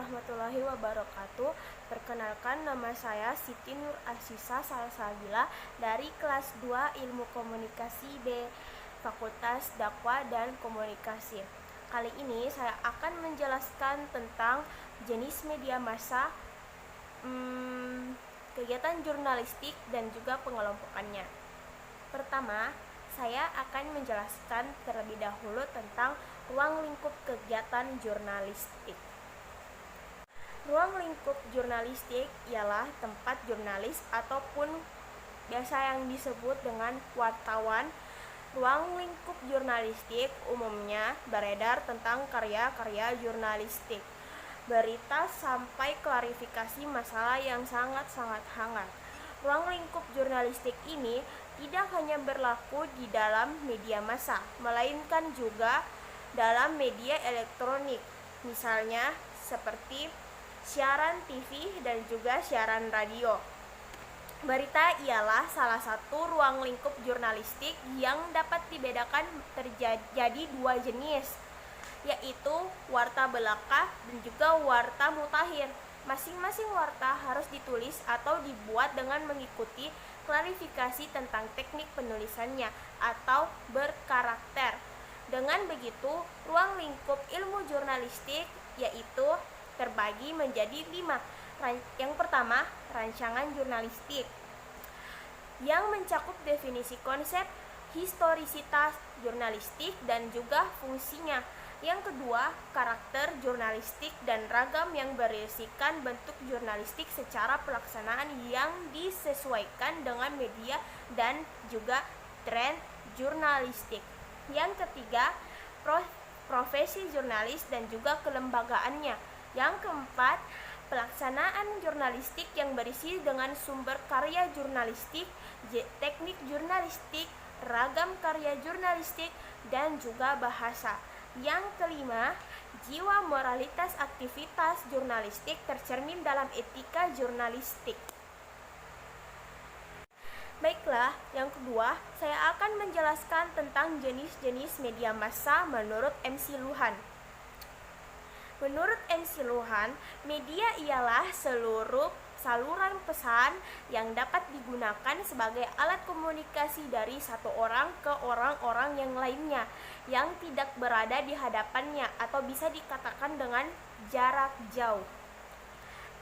warahmatullahi wabarakatuh. Perkenalkan, nama saya Siti Nur Asisa Salsabila dari kelas 2 Ilmu Komunikasi B, Fakultas Dakwah dan Komunikasi. Kali ini saya akan menjelaskan tentang jenis media massa, kegiatan jurnalistik dan juga pengelompokannya. Pertama, saya akan menjelaskan terlebih dahulu tentang ruang lingkup kegiatan jurnalistik. Ruang lingkup jurnalistik ialah tempat jurnalis ataupun biasa yang disebut dengan wartawan. Ruang lingkup jurnalistik umumnya beredar tentang karya-karya jurnalistik, berita sampai klarifikasi masalah yang sangat-sangat hangat. Ruang lingkup jurnalistik ini tidak hanya berlaku di dalam media massa, melainkan juga dalam media elektronik, misalnya seperti siaran TV dan juga siaran radio. Berita ialah salah satu ruang lingkup jurnalistik yang dapat dibedakan terjadi dua jenis, yaitu warta belaka dan juga warta mutakhir. Masing-masing warta harus ditulis atau dibuat dengan mengikuti klarifikasi tentang teknik penulisannya atau berkarakter. Dengan begitu, ruang lingkup ilmu jurnalistik yaitu terbagi menjadi 5. Yang pertama, rancangan jurnalistik yang mencakup definisi konsep, historisitas jurnalistik dan juga fungsinya. Yang kedua, karakter jurnalistik dan ragam yang berisikan bentuk jurnalistik secara pelaksanaan yang disesuaikan dengan media dan juga tren jurnalistik. Yang ketiga, profesi jurnalis dan juga kelembagaannya. Yang keempat, pelaksanaan jurnalistik yang berisi dengan sumber karya jurnalistik, teknik jurnalistik, ragam karya jurnalistik, dan juga bahasa. Yang kelima, jiwa moralitas aktivitas jurnalistik tercermin dalam etika jurnalistik. Baiklah, yang kedua, saya akan menjelaskan tentang jenis-jenis media massa menurut MC Luhan. Menurut MC Luhan, media ialah seluruh saluran pesan yang dapat digunakan sebagai alat komunikasi dari satu orang ke orang-orang yang lainnya yang tidak berada di hadapannya atau bisa dikatakan dengan jarak jauh.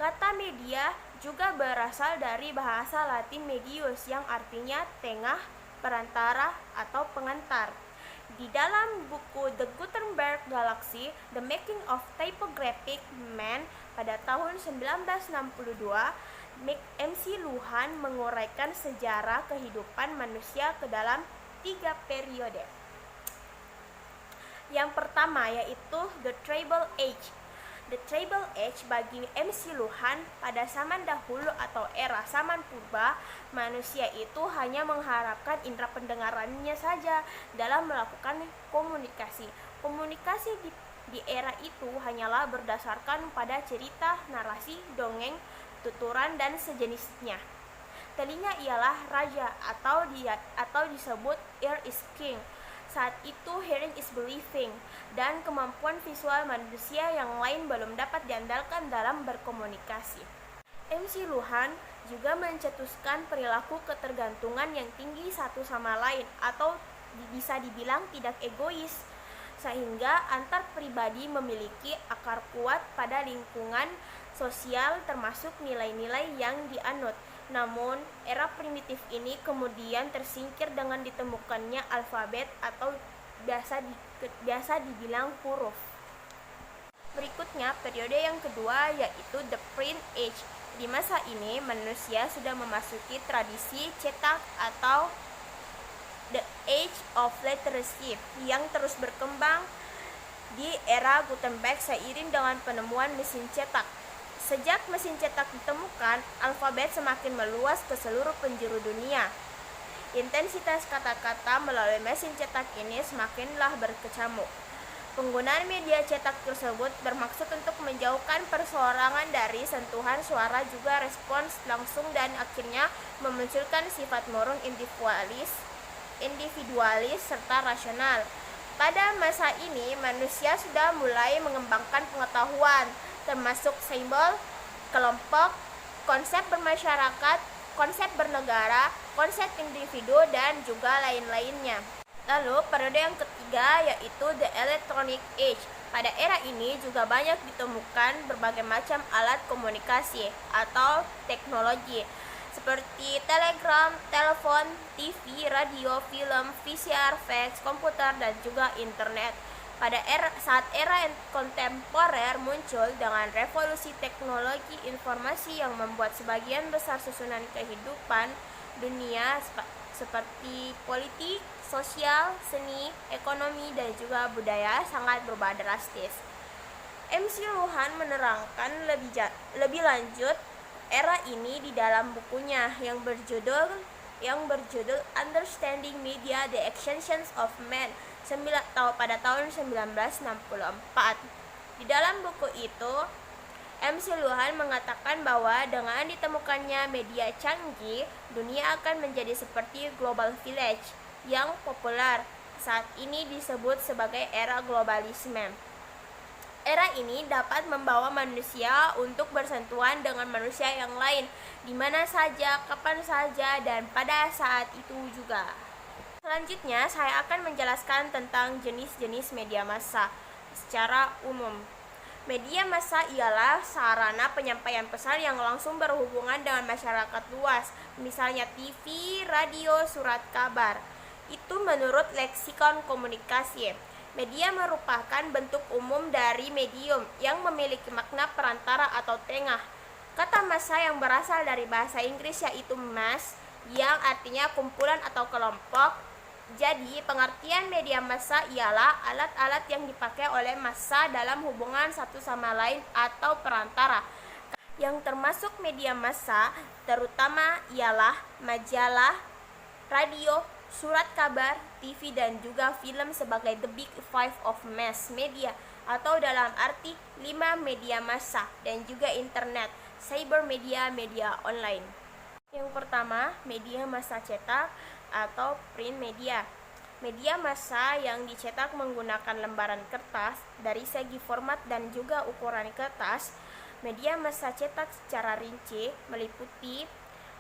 Kata media juga berasal dari bahasa Latin medius yang artinya tengah, perantara, atau pengantar. Di dalam buku The Gutenberg Galaxy, The Making of Typographic Man pada tahun 1962, MC Luhan menguraikan sejarah kehidupan manusia ke dalam 3 periode. Yang pertama yaitu The Tribal Age. The Tribal Age bagi MC Luhan, pada zaman dahulu atau era zaman purba, manusia itu hanya mengharapkan indera pendengarannya saja dalam melakukan komunikasi. Komunikasi di era itu hanyalah berdasarkan pada cerita, narasi, dongeng, tuturan, dan sejenisnya. Telinga ialah raja atau disebut ear is king. Saat itu hearing is believing, dan kemampuan visual manusia yang lain belum dapat diandalkan dalam berkomunikasi. MC Luhan juga mencetuskan perilaku ketergantungan yang tinggi satu sama lain atau bisa dibilang tidak egois, sehingga antar pribadi memiliki akar kuat pada lingkungan sosial termasuk nilai-nilai yang dianut. Namun, era primitif ini kemudian tersingkir dengan ditemukannya alfabet atau biasa dibilang huruf. Berikutnya, periode yang kedua yaitu The Print Age. Di masa ini, manusia sudah memasuki tradisi cetak atau The Age of Literacy yang terus berkembang di era Gutenberg seiring dengan penemuan mesin cetak. Sejak mesin cetak ditemukan, alfabet semakin meluas ke seluruh penjuru dunia. Intensitas kata-kata melalui mesin cetak ini semakinlah berkecamuk. Penggunaan media cetak tersebut bermaksud untuk menjauhkan perseorangan dari sentuhan suara, juga respons langsung, dan akhirnya memunculkan sifat murung individualis serta rasional. Pada masa ini, manusia sudah mulai mengembangkan pengetahuan termasuk simbol, kelompok, konsep bermasyarakat, konsep bernegara, konsep individu, dan juga lain-lainnya. Lalu periode yang ketiga yaitu The Electronic Age. Pada era ini juga banyak ditemukan berbagai macam alat komunikasi atau teknologi seperti telegram, telepon, TV, radio, film, VCR, fax, komputer, dan juga internet. Saat era kontemporer muncul dengan revolusi teknologi informasi yang membuat sebagian besar susunan kehidupan dunia seperti politik, sosial, seni, ekonomi, dan juga budaya sangat berubah drastis. MC Luhan menerangkan lebih lanjut era ini di dalam bukunya yang berjudul Understanding Media: The Extensions of Man pada tahun 1964. Di dalam buku itu, MC Luhan mengatakan bahwa dengan ditemukannya media canggih, dunia akan menjadi seperti global village yang populer saat ini disebut sebagai era globalisme. Era ini dapat membawa manusia untuk bersentuhan dengan manusia yang lain, di mana saja, kapan saja, dan pada saat itu juga. Selanjutnya, saya akan menjelaskan tentang jenis-jenis media massa secara umum. Media massa ialah sarana penyampaian pesan yang langsung berhubungan dengan masyarakat luas, misalnya TV, radio, surat kabar. Itu menurut leksikon komunikasi. Media merupakan bentuk umum dari medium yang memiliki makna perantara atau tengah. Kata massa yang berasal dari bahasa Inggris yaitu mass, yang artinya kumpulan atau kelompok. Jadi, pengertian media massa ialah alat-alat yang dipakai oleh massa dalam hubungan satu sama lain atau perantara. Yang termasuk media massa terutama ialah majalah, radio, surat kabar, TV, dan juga film sebagai the big five of mass media, atau dalam arti 5 media massa, dan juga internet, cyber media, media online. Yang pertama, media massa cetak atau print media. Media massa yang dicetak menggunakan lembaran kertas. Dari segi format dan juga ukuran kertas, media massa cetak secara rinci meliputi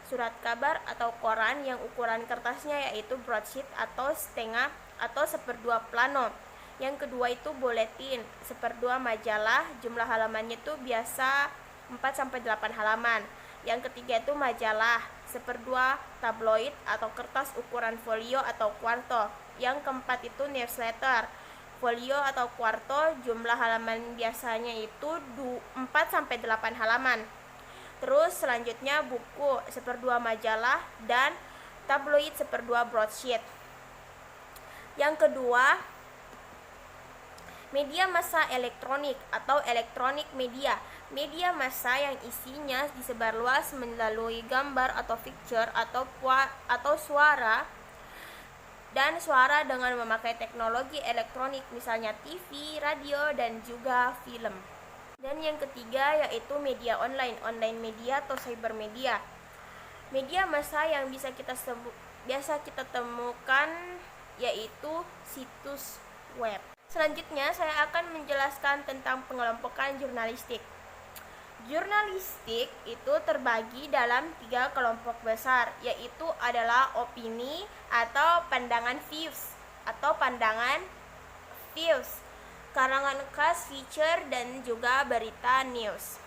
surat kabar atau koran yang ukuran kertasnya yaitu broadsheet atau setengah atau seperdua plano. Yang kedua itu buletin, seperdua majalah, jumlah halamannya itu biasa 4-8 halaman. Yang ketiga itu majalah, seperdua tabloid atau kertas ukuran folio atau kuarto. Yang keempat itu newsletter, folio atau kuarto, jumlah halaman biasanya itu 4-8 halaman. Terus selanjutnya buku, seperdua majalah, dan tabloid seperdua broadsheet. Yang kedua, media massa elektronik atau electronic media. Media massa yang isinya disebarluas melalui gambar atau picture atau suara dan suara dengan memakai teknologi elektronik misalnya TV, radio, dan juga film. Dan yang ketiga yaitu media online media atau cyber media. Media massa yang biasa kita temukan yaitu situs web. Selanjutnya saya akan menjelaskan tentang pengelompokan jurnalistik. Jurnalistik itu terbagi dalam 3 kelompok besar, yaitu adalah opini atau pandangan views, karangan khas, feature, dan juga berita news.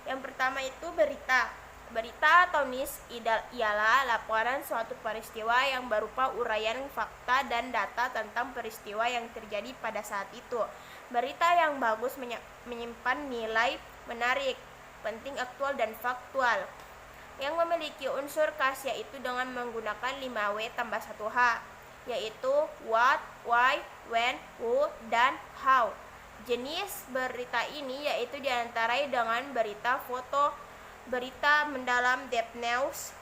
Yang pertama itu berita. Berita atau news ialah laporan suatu peristiwa yang berupa uraian fakta dan data tentang peristiwa yang terjadi pada saat itu. Berita yang bagus menyimpan nilai menarik, penting, aktual, dan faktual, yang memiliki unsur khas yaitu dengan menggunakan 5W tambah 1H, yaitu what, why, when, who, dan how. Jenis berita ini yaitu diantaranya dengan berita foto, berita mendalam depth news,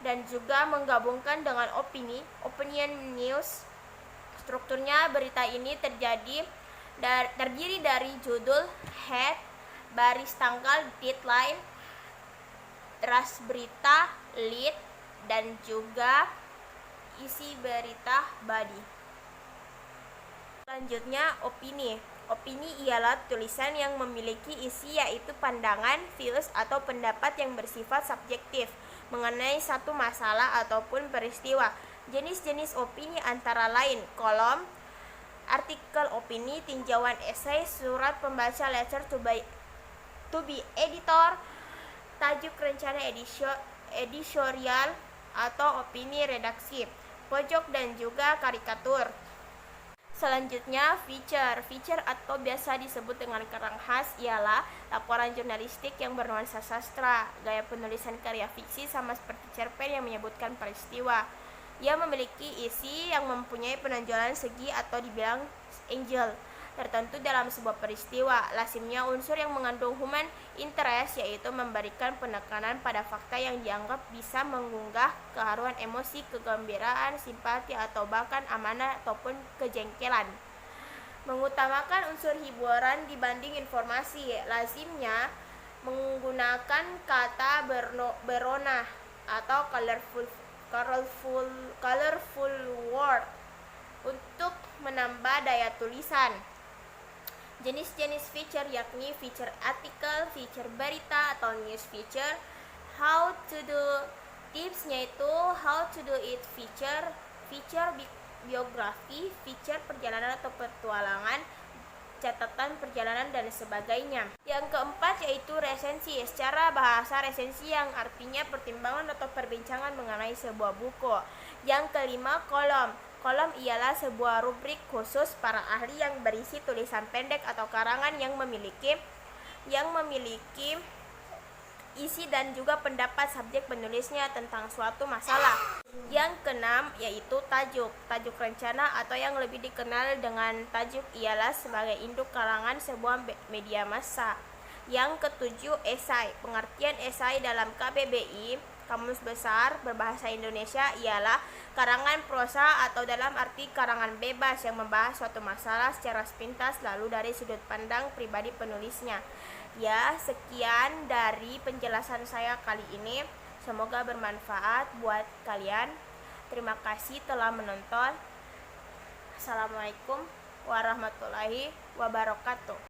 dan juga menggabungkan dengan opinion news. Strukturnya berita ini terdiri dari judul, head, baris tanggal, deadline, ras berita, lead, dan juga isi berita body. Selanjutnya opini. Opini ialah tulisan yang memiliki isi yaitu pandangan, views, atau pendapat yang bersifat subjektif mengenai satu masalah ataupun peristiwa. Jenis-jenis opini antara lain kolom, artikel opini, tinjauan esai, surat pembaca letter to be editor, tajuk rencana editorial atau opini redaksi, pojok dan juga karikatur. Selanjutnya, feature atau biasa disebut dengan kerang khas ialah laporan jurnalistik yang bernuansa sastra. Gaya penulisan karya fiksi sama seperti cerpen yang menyebutkan peristiwa. Ia memiliki isi yang mempunyai penonjolan segi atau dibilang angle tertentu dalam sebuah peristiwa. Lazimnya unsur yang mengandung human interest, yaitu memberikan penekanan pada fakta yang dianggap bisa mengunggah keharuan emosi, kegembiraan, simpati, atau bahkan amanah ataupun kejengkelan. Mengutamakan unsur hiburan dibanding informasi. Lazimnya menggunakan kata berona atau colorful word untuk menambah daya tulisan. Jenis-jenis feature yakni feature artikel, feature berita atau news feature. How to do tipsnya itu how to do it feature biografi, feature perjalanan atau petualangan, catatan perjalanan dan sebagainya. Yang keempat yaitu resensi. Secara bahasa resensi yang artinya pertimbangan atau perbincangan mengenai sebuah buku. Yang kelima kolom. Kolom ialah sebuah rubrik khusus para ahli yang berisi tulisan pendek atau karangan yang memiliki isi dan juga pendapat subjek penulisnya tentang suatu masalah. Yang keenam yaitu tajuk. Tajuk rencana atau yang lebih dikenal dengan tajuk ialah sebagai induk karangan sebuah media massa. Yang ketujuh esai. Pengertian esai dalam KBBI Kamus Besar Berbahasa Indonesia ialah karangan prosa atau dalam arti karangan bebas yang membahas suatu masalah secara sepintas lalu dari sudut pandang pribadi penulisnya. Ya, sekian dari penjelasan saya kali ini. Semoga bermanfaat buat kalian. Terima kasih telah menonton. Assalamualaikum warahmatullahi wabarakatuh.